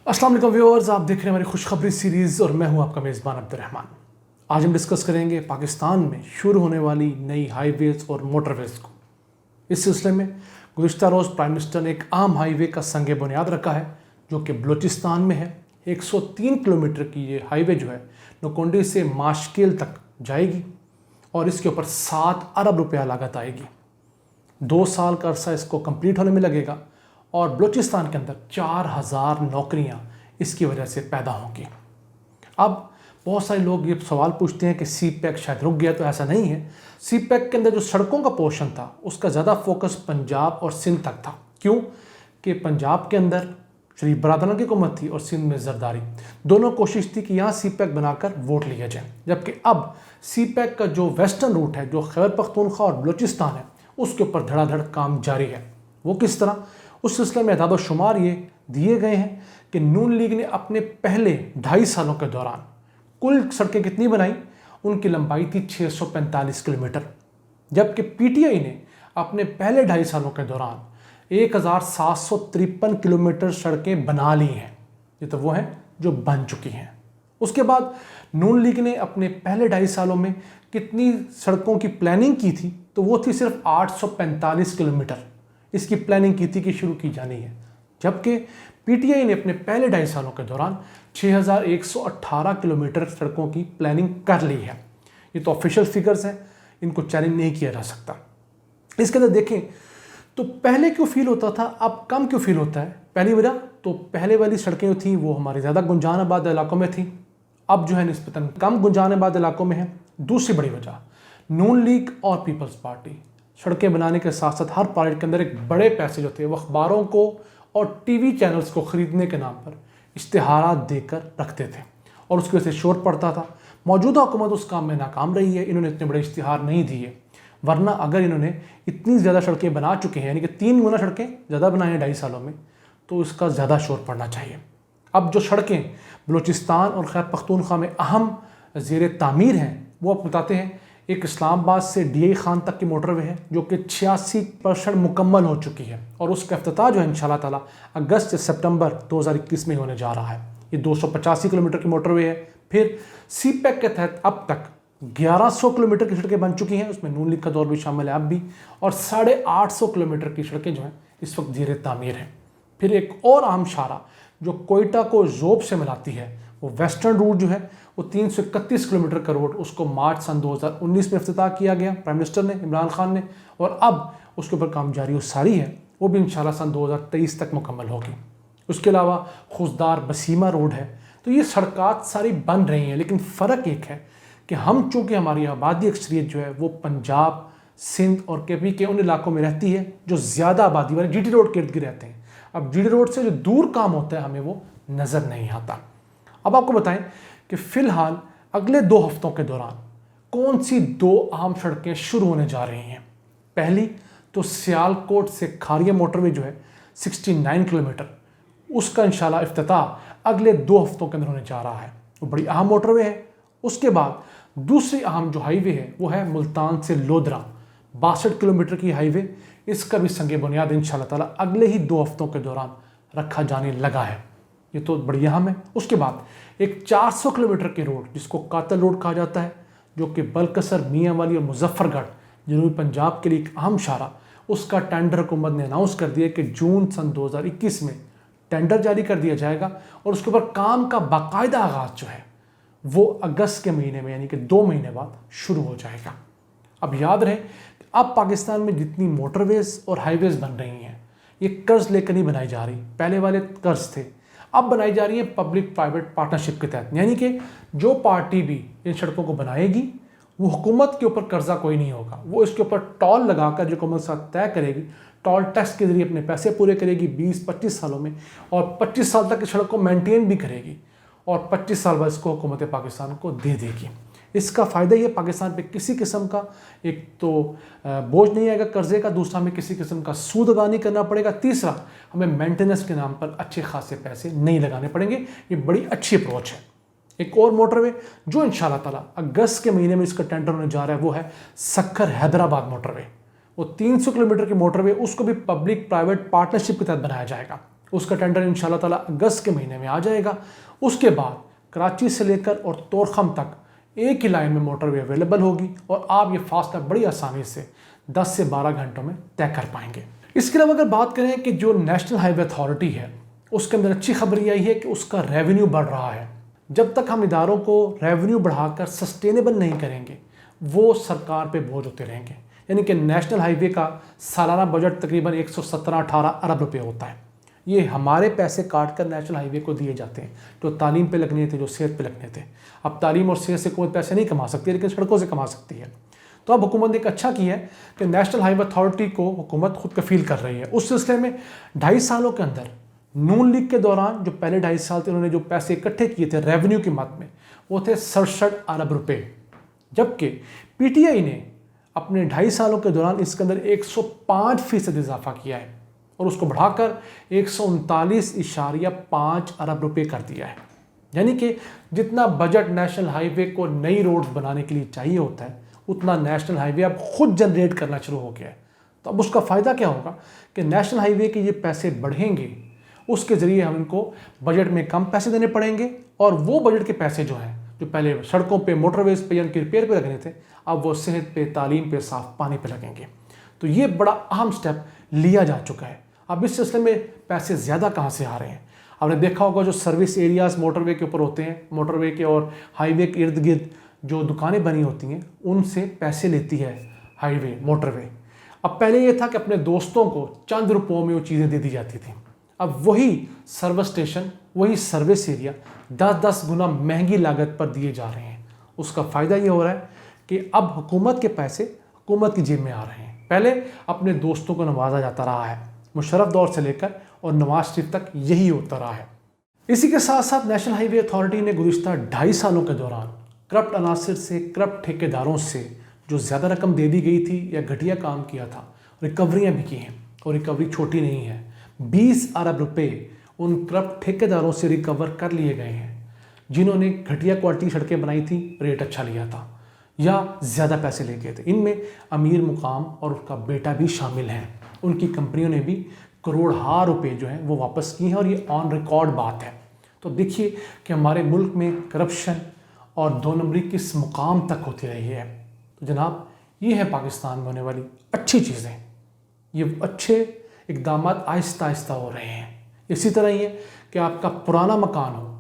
अस्सलाम वालेकुम व्यूअर्स, आप देख रहे हैं हमारी खुशखबरी सीरीज़ और मैं हूं आपका मेज़बान अब्दुर्रहमान। आज हम डिस्कस करेंगे पाकिस्तान में शुरू होने वाली नई हाईवेज़ और मोटरवेज़ को। इस सिलसिले में गुज़िश्ता रोज़ प्राइम मिनिस्टर ने एक आम हाईवे का संग बुनियाद रखा है जो कि बलूचिस्तान में है। 103 किलोमीटर की ये हाईवे जो है नकोंडी से माशकेल तक जाएगी और इसके ऊपर 7 अरब रुपया लागत आएगी। 2 साल का अरसा इसको कंप्लीट होने में लगेगा और बलूचिस्तान के अंदर 4000 नौकरियां इसकी वजह से पैदा होंगी। अब बहुत सारे लोग ये सवाल पूछते हैं कि सी पैक शायद रुक गया, तो ऐसा नहीं है। सी पैक के अंदर जो सड़कों का पोर्शन था उसका ज़्यादा फोकस पंजाब और सिंध तक था। क्यों कि पंजाब के अंदर शरीफ बरादरान की हुकूमत थी और सिंध में जरदारी, दोनों कोशिश थी कि यहाँ सी पैक बनाकर वोट लिया जाए। जबकि अब सी पैक का जो वेस्टर्न रूट है, जो खैबर पख्तूनख्वा और बलूचिस्तान है, उसके ऊपर धड़ाधड़ काम जारी है। वो किस तरह, उस सिलसिले में अदाद शुमार ये दिए गए हैं कि नून लीग ने अपने पहले 2.5 सालों के दौरान कुल सड़कें कितनी बनाई, उनकी लंबाई थी 645 किलोमीटर, जबकि पीटीआई ने अपने पहले 2.5 सालों के दौरान 1753 किलोमीटर सड़कें बना ली हैं। ये तो वो हैं जो बन चुकी हैं। उसके बाद नून लीग ने अपने पहले 2.5 सालों में कितनी सड़कों की प्लानिंग की थी, तो वो थी सिर्फ 845 किलोमीटर। इसकी प्लानिंग की थी कि शुरू की जानी है। जबकि पीटीआई ने अपने पहले 2.5 सालों के दौरान 6118 किलोमीटर सड़कों की प्लानिंग कर ली है। ये तो ऑफिशियल फिगर्स हैं, इनको चैलेंज नहीं किया जा सकता। इसके अंदर देखें तो पहले क्यों फील होता था, अब कम क्यों फील होता है। पहली वजह तो पहले वाली सड़कें जो थी वो हमारी ज़्यादा गुंजान आबाद इलाकों में थी, अब जो है निस्बतन कम गुंजान आबाद इलाकों में है। दूसरी बड़ी वजह, नून लीग और पीपल्स पार्टी सड़कें बनाने के साथ साथ हर पार्टी के अंदर एक बड़े पैसे जो थे वो अखबारों को और टीवी चैनल्स को ख़रीदने के नाम पर इश्तिहारात देकर रखते थे और उसकी वजह से शोर पड़ता था। मौजूदा हुकूमत उस काम में नाकाम रही है, इन्होंने इतने बड़े इश्तिहार नहीं दिए। वरना अगर इन्होंने इतनी ज़्यादा सड़कें बना चुके हैं, यानी कि 3 गुना सड़कें ज़्यादा बनाई हैं 2.5 सालों में, तो इसका ज़्यादा शोर पड़ना चाहिए। अब जो सड़कें बलूचिस्तान और खैबर पख्तूनख्वा में अहम ज़ेर तामीर हैं वो आप बताते हैं। एक इस्लामाबाद से डीआई खान तक की मोटरवे है जो कि 86% मुकम्मल हो चुकी है और उसका इफ्तिताह जो है इंशाल्लाह ताला अगस्त से सितंबर 2021 में होने जा रहा है। ये 285 किलोमीटर की मोटरवे है। फिर सी पैक के तहत अब तक 1100 किलोमीटर की सड़कें बन चुकी हैं, उसमें नून लीग का दौर भी शामिल है अब भी, और 850 किलोमीटर की सड़कें जो हैं इस वक्त ज़ेर तामीर हैं। फिर एक और अहम शारा जो कोयटा को जोब से मिलाती है, वो वेस्टर्न रूट जो है वो 331 किलोमीटर का रोड, उसको मार्च सन 2019 में इफ्तिताह किया गया प्राइम मिनिस्टर ने, इमरान खान ने, और अब उसके ऊपर काम जारी और सारी है, वो भी इंशाल्लाह सन 2023 तक मुकम्मल होगी। उसके अलावा खुशदार बसीमा रोड है। तो ये सड़कात सारी बन रही हैं, लेकिन फ़र्क एक है कि हम चूँकि हमारी आबादी अक्सरियत जो है वो पंजाब, सिंध और केपी के उन इलाकों में रहती है जो ज़्यादा आबादी वाले जीटी रोड के इर्द गिर्द रहते हैं। अब जीटी रोड से जो दूर काम होता है हमें वो नज़र नहीं आता। अब आपको बताएं कि फ़िलहाल अगले 2 हफ्तों के दौरान कौन सी 2 अहम सड़कें शुरू होने जा रही हैं। पहली तो सियालकोट से खारिया मोटरवे जो है 69 किलोमीटर, उसका इंशाल्लाह इफ्तिताह अगले 2 हफ्तों के अंदर होने जा रहा है। वो बड़ी अहम मोटरवे है। उसके बाद दूसरी अहम जो हाईवे है वो है मुल्तान से लोधरा, 62 किलोमीटर की हाईवे। इसका भी संग बुनियाद इंशाल्लाह ताला अगले ही 2 हफ्तों के दौरान रखा जाने लगा है। ये तो बड़ी अहम है। उसके बाद एक 400 किलोमीटर के रोड जिसको कातल रोड कहा जाता है, जो कि बलकसर, मियांवाली और मुजफ्फरगढ़ जनूबी पंजाब के लिए एक अहम शारा, उसका टेंडर हुकूमत ने अनाउंस कर दिया कि जून सन 2021 में टेंडर जारी कर दिया जाएगा और उसके ऊपर काम का बाकायदा आगाज़ जो है वो अगस्त के महीने में, यानी कि 2 महीने बाद शुरू हो जाएगा। अब याद रहे अब पाकिस्तान में जितनी मोटरवेज़ और हाईवेज़ बन रही हैं ये कर्ज़ लेकर नहीं बनाई जा रही। पहले वाले कर्ज़ थे, अब बनाई जा रही है पब्लिक प्राइवेट पार्टनरशिप के तहत, यानी कि जो पार्टी भी इन सड़कों को बनाएगी वो हुकूमत के ऊपर कर्जा कोई नहीं होगा, वो इसके ऊपर टॉल लगाकर जो हुकूमत साथ तय करेगी, टॉल टैक्स के जरिए अपने पैसे पूरे करेगी 20-25 सालों में, और 25 साल तक इस सड़क को मेंटेन भी करेगी और 25 साल बाद इसको हुकूमत पाकिस्तान को दे देगी। इसका फ़ायदा ये पाकिस्तान पे किसी किस्म का एक तो बोझ नहीं आएगा कर्जे का, दूसरा हमें किसी किस्म का सूद अदा नहीं करना पड़ेगा, तीसरा हमें मेंटेनेंस के नाम पर अच्छे खासे पैसे नहीं लगाने पड़ेंगे। ये बड़ी अच्छी अप्रोच है। एक और मोटरवे जो इंशाल्लाह ताला अगस्त के महीने में इसका टेंडर होने जा रहा है वो है सक्खर हैदराबाद मोटरवे। वो 300 किलोमीटर की मोटरवे, उसको भी पब्लिक प्राइवेट पार्टनरशिप के तहत बनाया जाएगा। اس کا ٹینڈر انشاءاللہ تعالی اگست کے مہینے میں آ جائے گا۔ اس کے بعد کراچی سے لے کر اور طورخم تک ایک ہی لائن میں موٹر وے اویلیبل ہوگی اور آپ یہ فاصلہ بڑی آسانی سے 10 سے 12 گھنٹوں میں طے کر پائیں گے۔ اس کے علاوہ اگر بات کریں کہ جو نیشنل ہائی وے اتھارٹی ہے اس کے اندر اچھی خبر یہ آئی ہے کہ اس کا ریونیو بڑھ رہا ہے۔ جب تک ہم اداروں کو ریونیو بڑھا کر سسٹینیبل نہیں کریں گے وہ سرکار پہ بوجھ ہوتے رہیں گے۔ یعنی کہ نیشنل ہائی وے کا سالانہ بجٹ تقریباً 117-18 ارب روپے ہوتا ہے۔ یہ ہمارے پیسے کاٹ کر نیشنل ہائی وے کو دیے جاتے ہیں، جو تعلیم پہ لگنے تھے، جو صحت پہ لگنے تھے۔ اب تعلیم اور صحت سے حکومت پیسے نہیں کما سکتی لیکن سڑکوں سے کما سکتی ہے۔ تو اب حکومت نے ایک اچھا کیا ہے کہ نیشنل ہائی وے اتھارٹی کو حکومت خود کفیل کر رہی ہے۔ اس سلسلے میں 2.5 سالوں کے اندر نون لیگ کے دوران جو پہلے 2.5 سال تھے انہوں نے جو پیسے اکٹھے کیے تھے ریونیو کی مد میں وہ تھے 67 ارب روپے، جبکہ پی ٹی آئی نے اپنے 2.5 سالوں کے دوران اس کے اندر 105% اضافہ کیا ہے اور اس کو بڑھا کر 139.5 ارب روپے کر دیا ہے۔ یعنی کہ جتنا بجٹ نیشنل ہائی وے کو نئی روڈز بنانے کے لیے چاہیے ہوتا ہے اتنا نیشنل ہائی وے اب خود جنریٹ کرنا شروع ہو گیا ہے۔ تو اب اس کا فائدہ کیا ہوگا کہ نیشنل ہائی وے کے یہ پیسے بڑھیں گے، اس کے ذریعے ہم ان کو بجٹ میں کم پیسے دینے پڑیں گے اور وہ بجٹ کے پیسے جو ہیں جو پہلے سڑکوں پہ، موٹر ویز پہ یا ان کی ریپیئر پہ لگنے تھے اب وہ صحت پہ، تعلیم پہ، صاف پانی پہ لگیں گے۔ تو یہ بڑا اہم سٹیپ لیا جا چکا ہے۔ اب اس سلسلے میں پیسے زیادہ کہاں سے آ رہے ہیں؟ آپ نے دیکھا ہوگا جو سروس ایریاز موٹر وے کے اوپر ہوتے ہیں، موٹر وے کے اور ہائی وے کے ارد گرد جو دکانیں بنی ہوتی ہیں ان سے پیسے لیتی ہے ہائی وے، موٹر وے۔ اب پہلے یہ تھا کہ اپنے دوستوں کو چند روپوں میں وہ چیزیں دے دی جاتی تھیں، اب وہی سروس اسٹیشن، وہی سروس ایریا 10 گنا مہنگی لاگت پر دیے جا رہے ہیں۔ اس کا فائدہ یہ ہو رہا ہے کہ اب حکومت کے پیسے حکومت کی جیب میں آ رہے ہیں۔ پہلے اپنے دوستوں کو نوازا جاتا رہا ہے، مشرف دور سے لے کر اور نواز شریف تک یہی ہوتا رہا ہے۔ اسی کے ساتھ ساتھ نیشنل ہائی وے اتھارٹی نے گزشتہ 2.5 سالوں کے دوران کرپٹ عناصر سے، کرپٹ ٹھیکیداروں سے جو زیادہ رقم دے دی گئی تھی یا گھٹیا کام کیا تھا ریکوریاں بھی کی ہیں، اور ریکوری چھوٹی نہیں ہے۔ 20 ارب روپے ان کرپٹ ٹھیکیداروں سے ریکور کر لیے گئے ہیں جنہوں نے گھٹیا کوالٹی سڑکیں بنائی تھیں، ریٹ اچھا لیا تھا یا زیادہ پیسے لے گئے تھے۔ ان میں امیر مقام اور اس کا بیٹا بھی شامل ہیں۔ ان کی کمپنیوں نے بھی کروڑہا روپے جو ہیں وہ واپس کیے ہیں اور یہ آن ریکارڈ بات ہے۔ تو دیکھیے کہ ہمارے ملک میں کرپشن اور 2 نمبری کس مقام تک ہوتی رہی ہے۔ تو جناب یہ ہے پاکستان میں ہونے والی اچھی چیزیں، یہ اچھے اقدامات آہستہ آہستہ ہو رہے ہیں۔ اسی طرح یہ کہ آپ کا پرانا مکان ہو،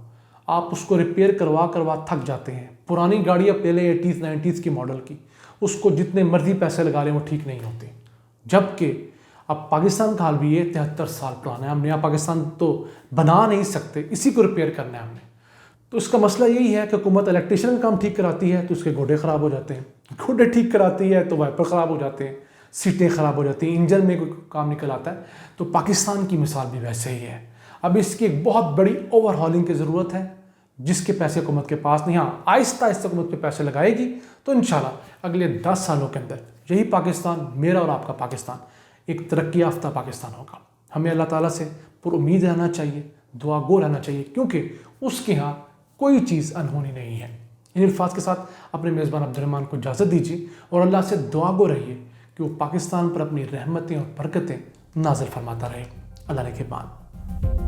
آپ اس کو ریپیئر کروا تھک جاتے ہیں۔ پرانی گاڑیاں پہلے 80s 90s کی ماڈل کی، اس کو جتنے مرضی پیسے لگا لیں وہ ٹھیک نہیں ہوتے، جبکہ اب پاکستان کا حال بھی یہ 73 سال پرانا ہے۔ ہم نیا پاکستان تو بنا نہیں سکتے، اسی کو ریپیئر کرنا ہے ہم نے۔ تو اس کا مسئلہ یہی ہے کہ حکومت الیکٹریشین کا کام ٹھیک کراتی ہے تو اس کے گوڈے خراب ہو جاتے ہیں، گوڈے ٹھیک کراتی ہے تو وائپر خراب ہو جاتے ہیں، سیٹیں خراب ہو جاتی ہیں، انجن میں کوئی کام نکل آتا ہے۔ تو پاکستان کی مثال بھی ویسے ہی ہے۔ اب اس کی ایک بہت بڑی اوور ہالنگ کی ضرورت ہے جس کے پیسے حکومت کے پاس نہیں۔ ہاں آہستہ آہستہ حکومت پہ پیسے لگائے گی تو انشاءاللہ اگلے 10 سالوں کے اندر یہی پاکستان، میرا اور آپ کا پاکستان، ایک ترقی یافتہ پاکستان ہوگا۔ ہمیں اللہ تعالیٰ سے پر امید رہنا چاہیے، دعا گو رہنا چاہیے، کیونکہ اس کے ہاں کوئی چیز انہونی نہیں ہے۔ ان الفاظ کے ساتھ اپنے میزبان عبد الرحمن کو اجازت دیجیے اور اللہ سے دعا گو رہیے کہ وہ پاکستان پر اپنی رحمتیں اور برکتیں نازل فرماتا رہے۔ اللہ نے نگہبان۔